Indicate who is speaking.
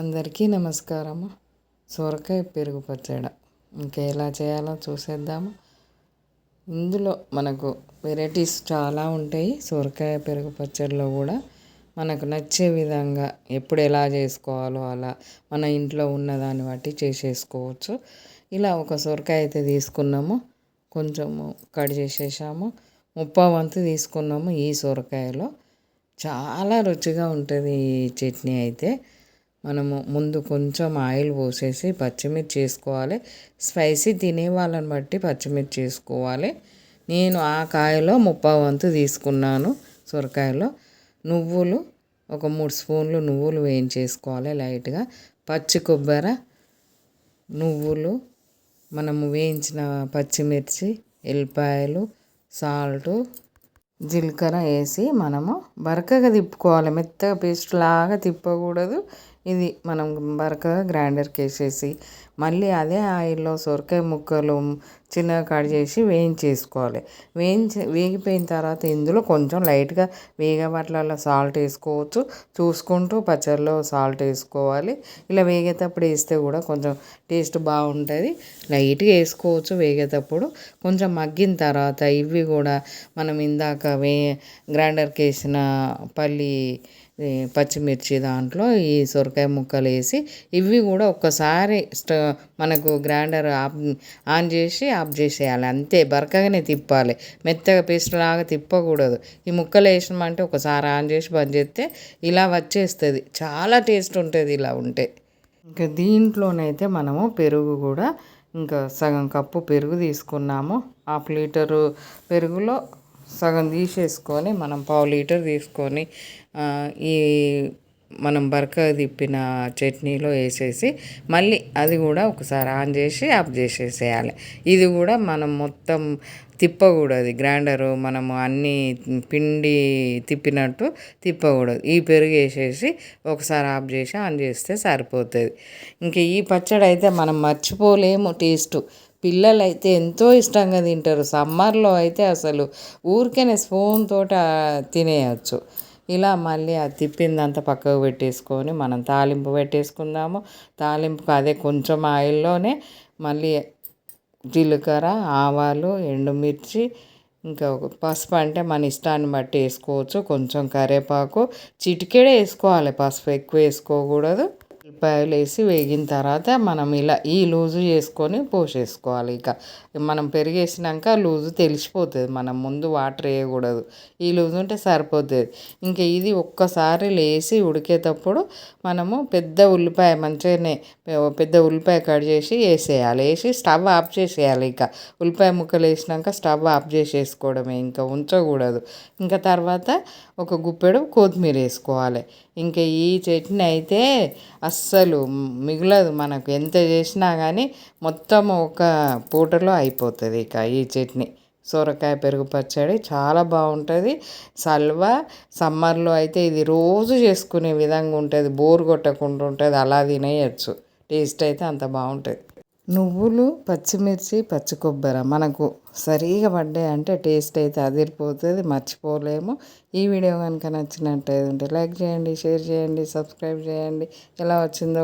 Speaker 1: అందరికీ నమస్కారము. సొరకాయ పెరుగు పచ్చడి ఇంకా ఎలా చేయాలో చూసేద్దాము. ఇందులో మనకు వెరైటీస్ చాలా ఉంటాయి. సొరకాయ పెరుగు పచ్చడిలో కూడా మనకు నచ్చే విధంగా ఎప్పుడు ఎలా చేసుకోవాలో అలా మన ఇంట్లో ఉన్నదాన్ని బట్టి చేసేసుకోవచ్చు. ఇలా ఒక సొరకాయ అయితే తీసుకున్నాము, కొంచెము కట్ చేసేసాము, ముప్పావు వంతు తీసుకున్నాము. ఈ సొరకాయలో చాలా రుచిగా ఉంటుంది ఈ చట్నీ అయితే. మనము ముందు కొంచెం ఆయిల్ పోసేసి పచ్చిమిర్చి వేసుకోవాలి. స్పైసీ తినే వాళ్ళని బట్టి పచ్చిమిర్చి వేసుకోవాలి. నేను ఆ కాయలో ముప్పావు వంతు తీసుకున్నాను. సొరకాయలో నువ్వులు ఒక 3 స్పూన్లు నువ్వులు వేయించేసుకోవాలి లైట్గా. పచ్చి కొబ్బరి, నువ్వులు, మనము వేయించిన పచ్చిమిర్చి, ఎల్లిపాయలు, సాల్టు, జీలకర్ర వేసి మనము బరకగా తిప్పుకోవాలి. మెత్తగా పేస్ట్ లాగా తిప్పకూడదు. ఇది మనం బరకగా గ్రైండర్కి వేసేసి మళ్ళీ అదే ఆయిల్లో సొరకాయ ముక్కలు చిన్నగా కట్ చేసి వేయించేసుకోవాలి. వేగిపోయిన తర్వాత ఇందులో కొంచెం లైట్గా వేగబట్లలో సాల్ట్ వేసుకోవచ్చు. చూసుకుంటూ పచ్చడిలో సాల్ట్ వేసుకోవాలి. ఇలా వేగేటప్పుడు వేస్తే కూడా కొంచెం టేస్ట్ బాగుంటుంది. లైట్గా వేసుకోవచ్చు వేగేటప్పుడు. కొంచెం మగ్గిన తర్వాత ఇవి కూడా మనం ఇందాక గ్రైండర్కి వేసిన పచ్చిమిర్చి దాంట్లో ఈ సొరకాయ ముక్కలు వేసి ఇవి కూడా ఒక్కసారి మనకు గ్రైండర్ ఆన్ చేసి ఆఫ్ చేసేయాలి. అంతే, బరకగానే తిప్పాలి. మెత్తగా పేస్ట్ లాగా తిప్పకూడదు. ఈ ముక్కలు వేసినామంటే ఒకసారి ఆన్ చేసి బంద్ చేస్తే ఇలా వచ్చేస్తుంది. చాలా టేస్ట్ ఉంటుంది ఇలా ఉంటే. ఇంకా దీంట్లోనైతే మనము పెరుగు కూడా ఇంకా సగం కప్పు పెరుగు తీసుకున్నాము. 1/2 లీటరు పెరుగులో సగం తీసేసుకొని మనం 1/2 లీటర్ తీసుకొని ఈ మనం బరకగా తిప్పిన చట్నీలో వేసేసి మళ్ళీ అది కూడా ఒకసారి ఆన్ చేసి ఆఫ్ చేసేసేయాలి. ఇది కూడా మనం మొత్తం తిప్పకూడదు. గ్రైండరు మనము అన్నీ పిండి తిప్పినట్టు తిప్పకూడదు. ఈ పెరుగు వేసేసి ఒకసారి ఆఫ్ చేసి ఆన్ చేస్తే సరిపోతుంది. ఇంక ఈ పచ్చడి అయితే మనం మర్చిపోలేము టేస్ట్. పిల్లలు అయితే ఎంతో ఇష్టంగా తింటారు. సమ్మర్లో అయితే అసలు ఊరికేనే స్పూన్ తోట తినేయచ్చు. ఇలా మళ్ళీ అది తిప్పిందంతా పక్కకు పెట్టేసుకొని మనం తాలింపు పెట్టేసుకుందాము. తాలింపుకు అదే కొంచెం ఆయిల్లోనే మళ్ళీ జీలకర్ర, ఆవాలు, ఎండుమిర్చి, ఇంకా పసుపు అంటే మన ఇష్టాన్ని బట్టి వేసుకోవచ్చు. కొంచెం కరివేపాకు చిటికెడే వేసుకోవాలి. పసుపు ఎక్కువ వేసుకోకూడదు. ఉల్లిపాయలు వేసి వేగిన తర్వాత మనం ఇలా ఈ లూజు చేసుకొని పోసేసుకోవాలి. ఇక మనం పెరిగేసినాక లూజు తెలిసిపోతుంది. మనం ముందు వాటర్ వేయకూడదు. ఈ లూజు ఉంటే సరిపోతుంది. ఇంకా ఇది ఒక్కసారి లేసి ఉడికేటప్పుడు మనము పెద్ద ఉల్లిపాయ మంచిగానే పెద్ద ఉల్లిపాయ కట్ చేసి వేసేయాలి. వేసి స్టవ్ ఆఫ్ చేసేయాలి. ఇక ఉల్లిపాయ ముక్కలు వేసినాక స్టవ్ ఆఫ్ చేసేసుకోవడమే, ఇంకా ఉంచకూడదు. ఇంకా తర్వాత ఒక గుప్పెడు కొత్తిమీర వేసుకోవాలి. ఇంకా ఈ చట్నీ అయితే అస్సలు మిగలదు. మనకు ఎంత చేసినా కానీ మొత్తం ఒక పూటలో అయిపోతుంది. ఇక ఈ చట్నీ సొరకాయ పెరుగు పచ్చడి చాలా బాగుంటుంది. సమ్మర్లో అయితే ఇది రోజు చేసుకునే విధంగా ఉంటుంది. బోర్ కొట్టకుండా ఉంటుంది. అలా తినేయచ్చు. టేస్ట్ అయితే అంత బాగుంటుంది. నువ్వులు, పచ్చిమిర్చి, పచ్చి కొబ్బరి మనకు సరిగా పడ్డాయి అంటే టేస్ట్ అయితే అదిరిపోతుంది. మర్చిపోలేము. ఈ వీడియో కనుక నచ్చినట్టయితే లైక్ చేయండి, షేర్ చేయండి, సబ్స్క్రైబ్ చేయండి. ఎలా వచ్చిందో